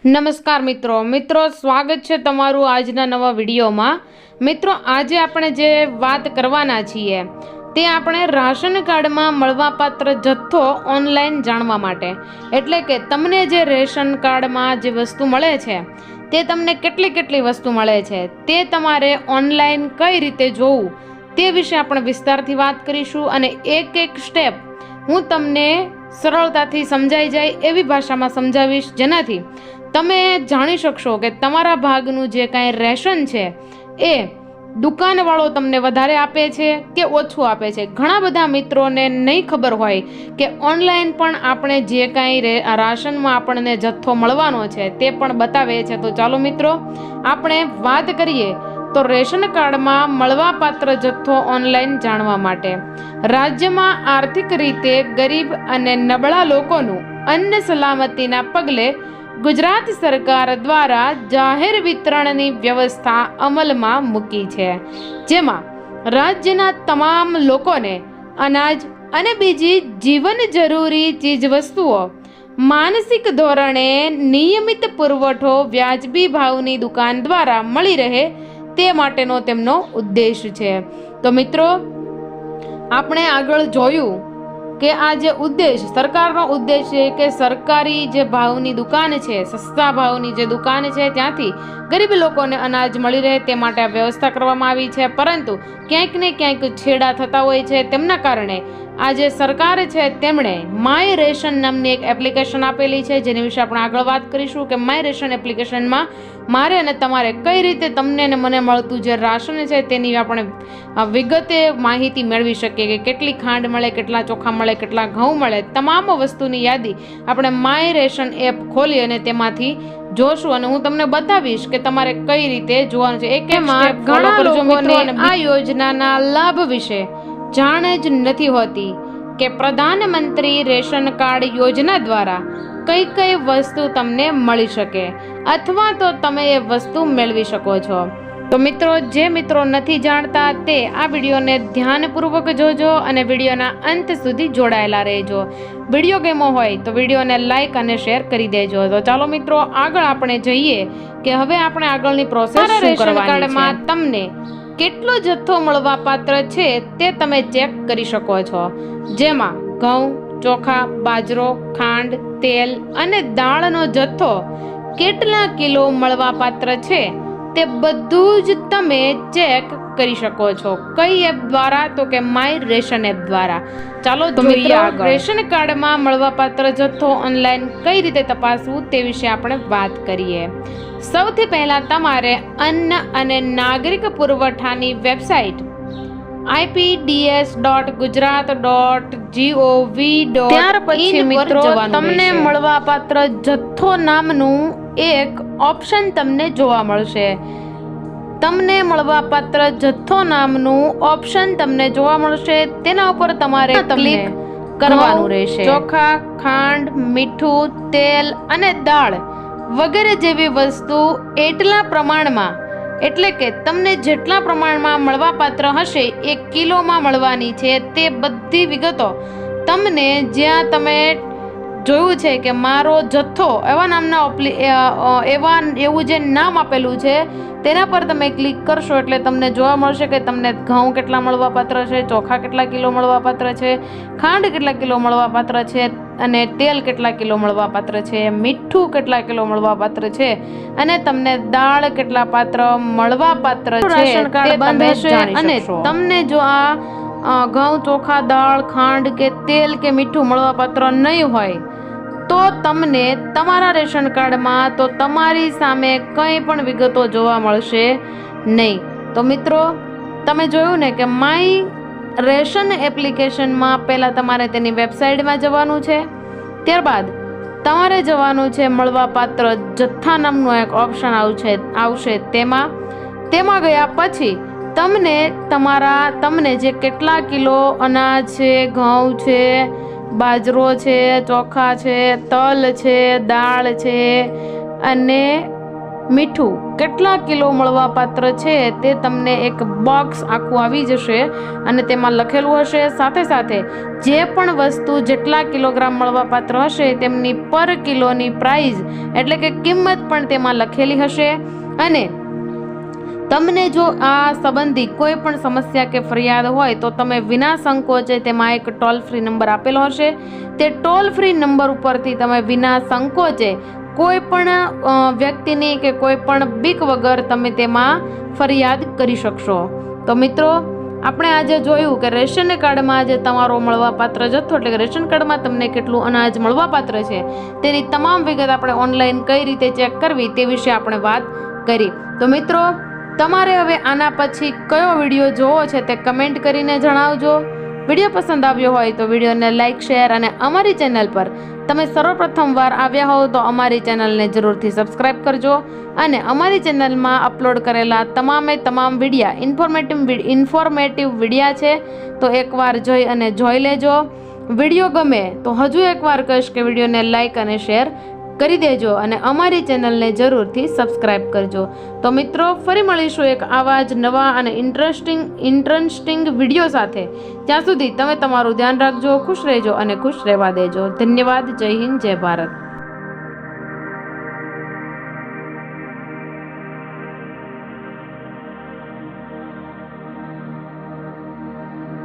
નમસ્કાર મિત્રો સ્વાગત છે તમારું આજના નવા વિડીયોમાં। મિત્રો આજે આપણે જે વાત કરવાના છીએ તે આપણે રાશન કાર્ડમાં મળવાપાત્ર જથ્થો ઓનલાઈન જાણવા માટે, એટલે કે તમને જે રેશન કાર્ડમાં જે વસ્તુ મળે છે તે તમને કેટલી વસ્તુ મળે છે તે તમારે ઓનલાઈન કઈ રીતે જોવું તે વિશે આપણે વિસ્તારથી વાત કરીશું અને એક સ્ટેપ હું તમને સરળતાથી સમજાઈ જાય એવી ભાષામાં સમજાવીશ, જેનાથી તમે જાણી શકશો કે તમારા ભાગનું જે કાંઈ રેશન છે એ દુકાનવાળો તમને વધારે આપે છે કે ઓછું આપે છે। ઘણા બધા મિત્રોને નહીં ખબર હોય કે ઓનલાઈન પણ આપણે જે કાંઈ રાશનમાં આપણને જથ્થો મળવાનો છે તે પણ બતાવે છે। તો ચાલો મિત્રો આપણે વાત કરીએ તો રેશન કાર્ડમાં મળવાપાત્ર જથ્થો ઓનલાઈન જાણવા માટે રાજ્યમાં આર્થિક રીતે ગરીબ અને નબળા લોકોનું અન્ન સલામતીના પગલે ગુજરાત સરકાર દ્વારા જાહેર વિતરણની વ્યવસ્થા અમલમાં મૂકી છે, જેમાં રાજ્યના તમામ લોકોને અનાજ અને બીજી જીવન જરૂરી ચીજવસ્તુઓ માનસિક ધોરણે નિયમિત પુરવઠો વ્યાજબી ભાવની દુકાન દ્વારા મળી રહે તે માટેનો તેમનો ઉદ્દેશ છે। તો મિત્રો આપણે આગળ જોયું કે આ જે ઉદ્દેશ સરકારનો ઉદ્દેશ છે કે સરકારી જે ભાવની દુકાન છે, સસ્તા ભાવની જે દુકાન છે ત્યાંથી ગરીબ લોકોને અનાજ મળી રહે તે માટે આ વ્યવસ્થા કરવામાં આવી છે। પરંતુ ક્યાંક ને ક્યાંક છેડા થતા હોય છે, તેમના કારણે આ જે સરકાર છે તેમણે માય રેશન નામની એક એપ્લિકેશન આપેલી છે, જેની વિશે આપણે આગળ વાત કરીશું કે માય રેશન એપ્લિકેશનમાં મારે અને તમારે કઈ રીતે તમને અને મને મળતું જે રાશન છે તેની આપણે વિગતે માહિતી મેળવી શકીએ કે કેટલી ખાંડ મળે, કેટલા ચોખા મળે, કેટલા ઘઉં મળે, તમામ વસ્તુની યાદી આપણે માય રેશન એપ ખોલી અને તેમાંથી જોશું અને હું તમને બતાવીશ કે તમારે કઈ રીતે જોવાનું છે। ઘણા લોકોને આ યોજનાના લાભ વિશે જાણ જ નથી હોતી કે પ્રધાનમંત્રી રેશન કાર્ડ યોજના દ્વારા કઈ વસ્તુ તમને મળી શકે અથવા તો તમે એ વસ્તુ મેળવી શકો છો। તો મિત્રો જે મિત્રો નથી જાણતા તે આ વિડીયોને ધ્યાનપૂર્વક જોજો અને વિડીયોના અંત સુધી જોડાયેલા રહેજો। વિડીયો ગમ્યો હોય તો વિડીયોને લાઈક અને શેર કરી દેજો। તો ચાલો મિત્રો આગળ આપણે જઈએ કે હવે આપણે આગળની પ્રોસેસ શું કરવાની છે। તમને કેટલો જથ્થો મળવા પાત્ર છે તે તમે ચેક કરી શકો છો, જેમાં ઘઉં, ચોખા, બાજરો, ખાંડ, તેલ અને દાળનો જથ્થો કેટલા કિલો મળવા પાત્ર છે તે બધું જ તમે ચેક કરી શકો છો। કઈ એપ દ્વારા? તો કે માય રેશન એપ દ્વારા। ચાલો જોઈએ રેશન કાર્ડમાં મળવાપાત્ર જથ્થો ઓનલાઈન કઈ રીતે તપાસવું તે વિશે આપણે વાત કરીએ। સૌથી પહેલા તમારે અન્ન અને નાગરિક પુરવઠાની વેબસાઇટ ipds.gujarat.gov. ત્યાર પછી મિત્રો તમને મળવાપાત્ર જથ્થો નામનું એક ઓપ્શન તમને જોવા મળશે। તમને મળવાપાત્ર જથ્થો નામનું ઓપ્શન તમને જોવા મળશે, તેના ઉપર તમારે ક્લિક કરવાનું રહેશે। ચોખા, ખાંડ, મીઠું, તેલ અને દાળ વગેરે જેવી વસ્તુ એટલા પ્રમાણમાં, એટલે કે તમને જેટલા પ્રમાણમાં મળવાપાત્ર હશે એ કિલોમાં મળવાની છે તે બધી વિગતો તમને જ્યાં તમે જોયું છે કે મારો જથ્થો એવા નામના એવું જે નામ આપેલું છે તેના પર તમે ક્લિક કરશો એટલે તમને જોવા મળશે કે તમને ઘઉં કેટલા મળવાપાત્ર છે, ચોખા કેટલા કિલો મળવાપાત્ર છે, ખાંડ કેટલા કિલો મળવાપાત્ર છે અને તેલ કેટલા કિલો મળવાપાત્ર છે, મીઠું કેટલા કિલો મળવાપાત્ર છે અને તમને દાળ કેટલા પાત્ર મળવાપાત્ર છે રાશન કાર્ડ બંધ હશે। અને તમને જો આ ઘઉં, ચોખા, દાળ, ખાંડ કે તેલ કે મીઠું મળવાપાત્ર નહીં હોય તો તમને તમારા રેશન કાર્ડમાં તો તમારી સામે કંઈ પણ વિગતો જોવા મળશે નહીં। તો મિત્રો તમે જોયું ને કે માય રેશન એપ્લિકેશનમાં પહેલાં તમારે તેની વેબસાઇટમાં જવાનું છે, ત્યારબાદ તમારે જવાનું છે મળવાપાત્ર જથ્થા નામનું એક ઓપ્શન આવશે તેમાં ગયા પછી તમને જે કેટલા કિલો અનાજ છે, ઘઉં છે, બાજરો છે, ચોખા છે, તલ છે, દાળ છે અને મીઠું કેટલા કિલો મળવાપાત્ર છે તે તમને એક બોક્સ આખું આવી જશે અને તેમાં લખેલું હશે. સાથે સાથે જે પણ વસ્તુ જેટલા કિલોગ્રામ મળવાપાત્ર હશે તેમની પર કિલોની પ્રાઇસ એટલે કે કિંમત પણ તેમાં લખેલી હશે. અને તમને જો આ સંબંધી કોઈ પણ સમસ્યા કે ફરિયાદ હોય તો તમે વિના સંકોચે તેમાં એક ટોલ ફ્રી નંબર આપેલો હશે. તે ટોલ ફ્રી નંબર ઉપરથી તમે વિના સંકોચે કોઈ પણ વ્યક્તિની કે કોઈ પણ બીક વગર તમે તેમાં ફરિયાદ કરી શકશો. તો મિત્રો, આપણે આજે જોયું કે રેશન કાર્ડમાં જે તમારો મળવાપાત્ર જથ્થો એટલે કે રેશન કાર્ડમાં તમને કેટલું અનાજ મળવાપાત્ર છે તેની તમામ વિગત આપણે ઓનલાઈન કઈ રીતે ચેક કરવી તે વિશે આપણે વાત કરી. તો મિત્રો, તમારે હવે આના પછી કયો વિડીયો જોવો છે તે કમેન્ટ કરીને જણાવજો. વિડીયો પસંદ આવ્યો હોય તો વિડીયોને લાઇક, શેર અને અમારી ચેનલ પર તમે સર્વપ્રથમ વાર આવ્યા હોવ તો અમારી ચેનલને જરૂરથી સબસ્ક્રાઇબ કરજો. અને અમારી ચેનલમાં અપલોડ કરેલા તમામ વિડીયા ઇન્ફોર્મેટિવ વિડીયા છે તો એકવાર જોઈ લેજો. વિડીયો ગમે તો હજુ એકવાર કહીશ કે વિડીયોને લાઇક અને શેર કરી દેજો અને અમારી ચેનલને જરૂરથી સબસ્ક્રાઇબ કરજો. તો મિત્રો, ફરી મળીશું એક આવા જ નવા અને ઇન્ટરેસ્ટિંગ વિડીયો સાથે. ત્યાં સુધી તમે તમારું ધ્યાન રાખજો, ખુશ રહેજો અને ખુશ રહેવા દેજો. ધન્યવાદ. જય હિન્દ, જય ભારત.